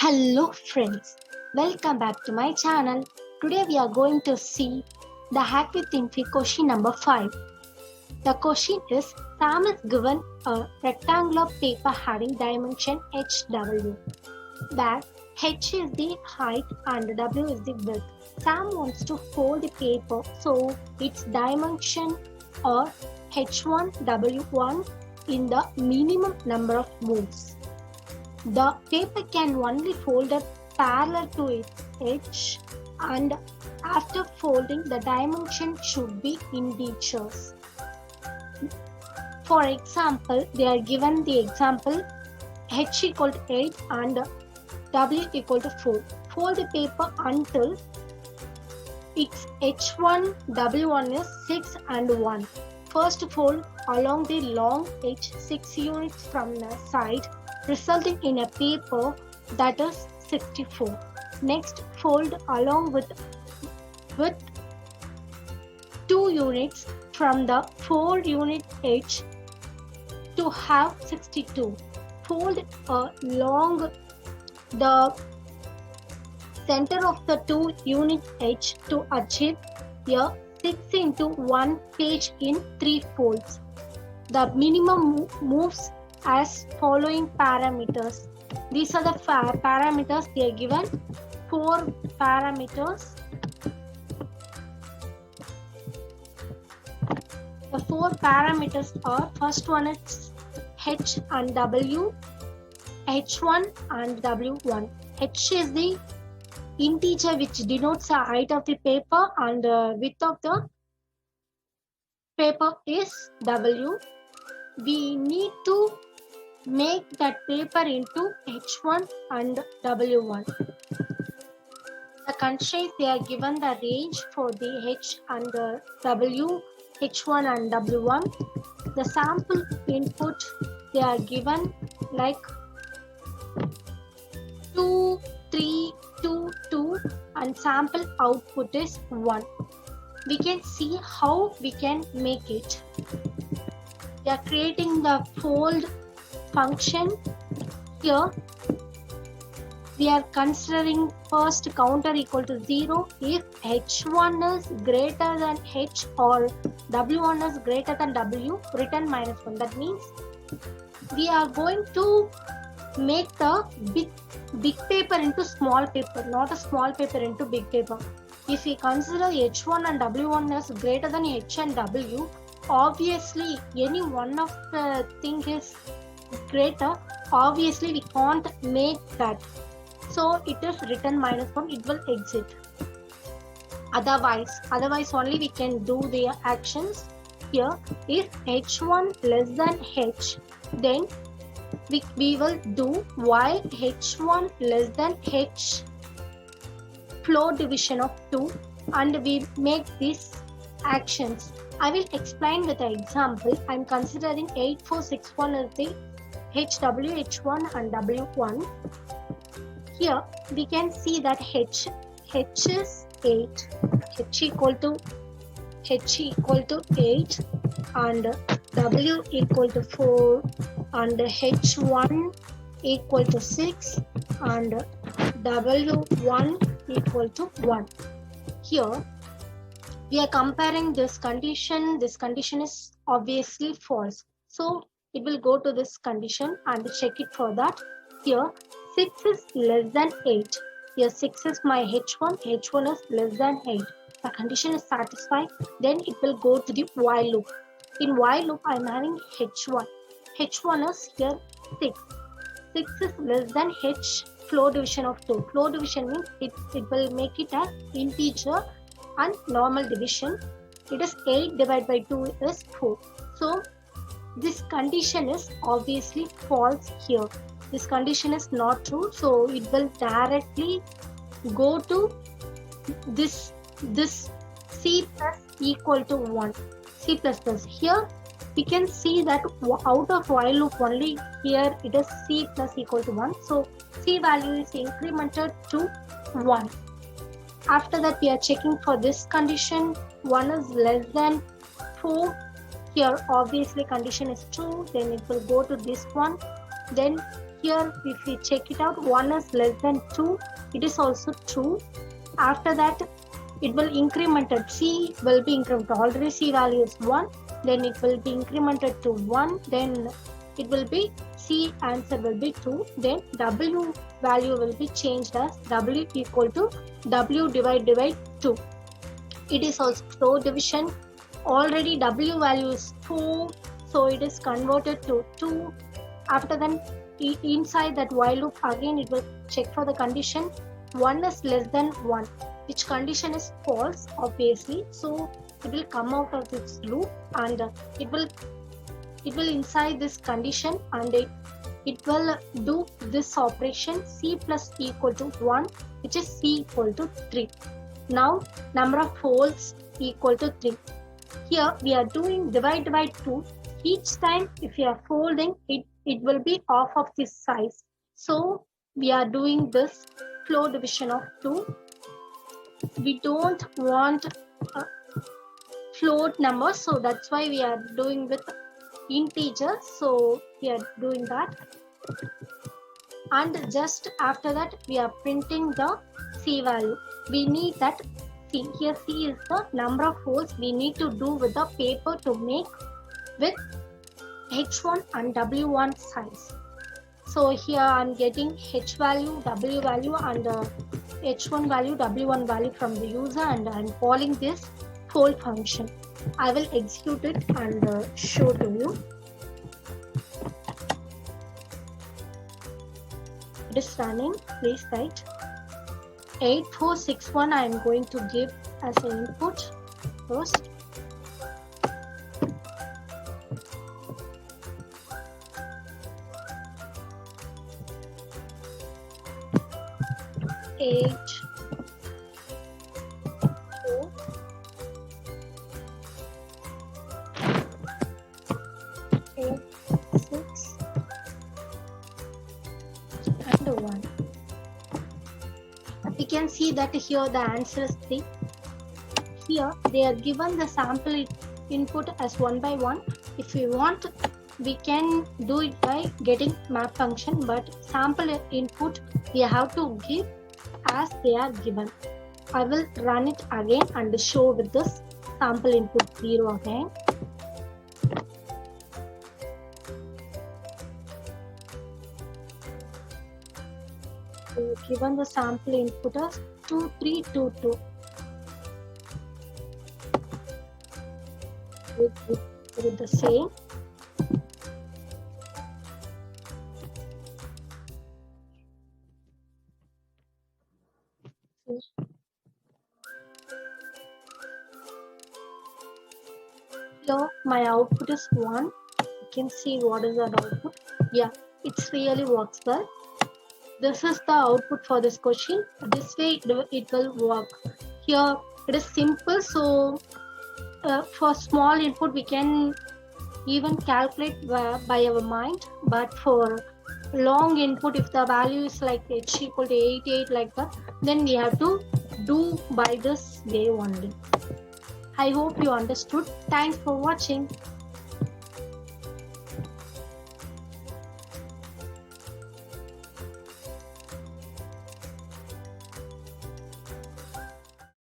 Hello friends, welcome back to my channel. Today we are going to see the Hack with Infi question number 5. The question is, Sam is given a rectangular paper having dimension HW, where H is the height and W is the width. Sam wants to fold the paper so its dimension or H1 W1 in the minimum number of moves. The paper can only fold it parallel to its edge, and after folding the dimension should be integers. For example, they are given the example h equal to 8 and w equal to 4. Fold the paper until its h1 w1 is 6 and 1. First fold along the long edge 6 units from the side, resulting in a paper that is 64. Next, fold along with 2 units from the 4 unit edge to have 62. Fold along the center of the 2 unit edge to achieve a 6 into 1 page in 3 folds. The minimum moves as following parameters. These are the parameters they are given. 4 parameters. The 4 parameters are, first one is H and W, H1 and W1. H is the integer which denotes the height of the paper, and the width of the paper is W. We need to make that paper into H1 and W1. The constraints they are given the range for the H and the W, H1 and W1. The sample input they are given like 2, 3, 2, 2, and sample output is 1. We can see how we can make it. We are creating the fold function. Here we are considering first counter equal to 0 if H1 is greater than H or W1 is greater than W, return -1. That means we are going to make the big paper into small paper, not a small paper into big paper. If we consider H1 and W1 as greater than H and W, obviously any one of the thing is greater, obviously we can't make that, so it is return -1, it will exit. Otherwise only we can do the actions. Here if H1 less than H, then we will do while H1 less than H floor division of 2, and we make these actions. I will explain with an example. I am considering 8461 as the HW, H1 and W1. Here we can see that H is 8, H equal to 8 and W equal to 4 and H1 equal to 6 and W1 equal to 1. Here we are comparing this condition. This condition is obviously false, so it will go to this condition and check it for that. Here 6 is less than 8. Here 6 is my H1, H1 is less than 8. The condition is satisfied. Then it will go to the while loop. In while loop I am having H1. H1 is here 6. 6 is less than H floor division of 2. Floor division means it will make it as integer, and normal division it is 8 divided by 2 is 4. So this condition is obviously false here. This condition is not true, so it will directly go to this C plus equal to 1. C plus plus. Here we can see that out of while loop only here it is C plus equal to 1. So C value is incremented to 1. After that we are checking for this condition. 1 is less than 4. Here obviously condition is true. Then it will go to this one. Then here if we check it out, 1 is less than 2, it is also true. After that, it will incremented, C will be incremented, already C value is 1, then it will be incremented to 1, then it will be C answer will be 2, then W value will be changed as W equal to W divided by 2. It is also flow division, already W value is 4, so it is converted to 2. After that, inside that while loop again it will check for the condition 1 is less than 1, which condition is false obviously, so it will come out of this loop and it will inside this condition and it will do this operation C plus equal to 1, which is C equal to 3. Now number of folds equal to 3. Here we are doing divide by 2. Each time if you are folding it will be off of this size. So we are doing this flow division of 2. We don't want a float number, so that's why we are doing with integer, so we are doing that. And just after that we are printing the C value. We need that C. Here C is the number of folds we need to do with the paper to make with H1 and W1 size. So here I'm getting H value, W value and H1 value, W1 value from the user, and I'm calling this fold function. I will execute it and show to you. It is running. Please write 8461. I am going to give as an input first. Eight, 4, 8, 6, and 1. We can see that here the answer is 3. Here they are given the sample input as 1 by 1. If we want, we can do it by getting map function, but sample input we have to give as they are given. I will run it again and show with this sample input 0 again. So given the sample input as 2322. With the same. Here my output is 1. You can see what is that output. Yeah, it really works well. This is the output for this question. This way it will work. Here it is simple, so for small input we can even calculate by our mind, but for long input, if the value is like h equal to 88 like that, then we have to do by this way only. I hope you understood. Thanks for watching.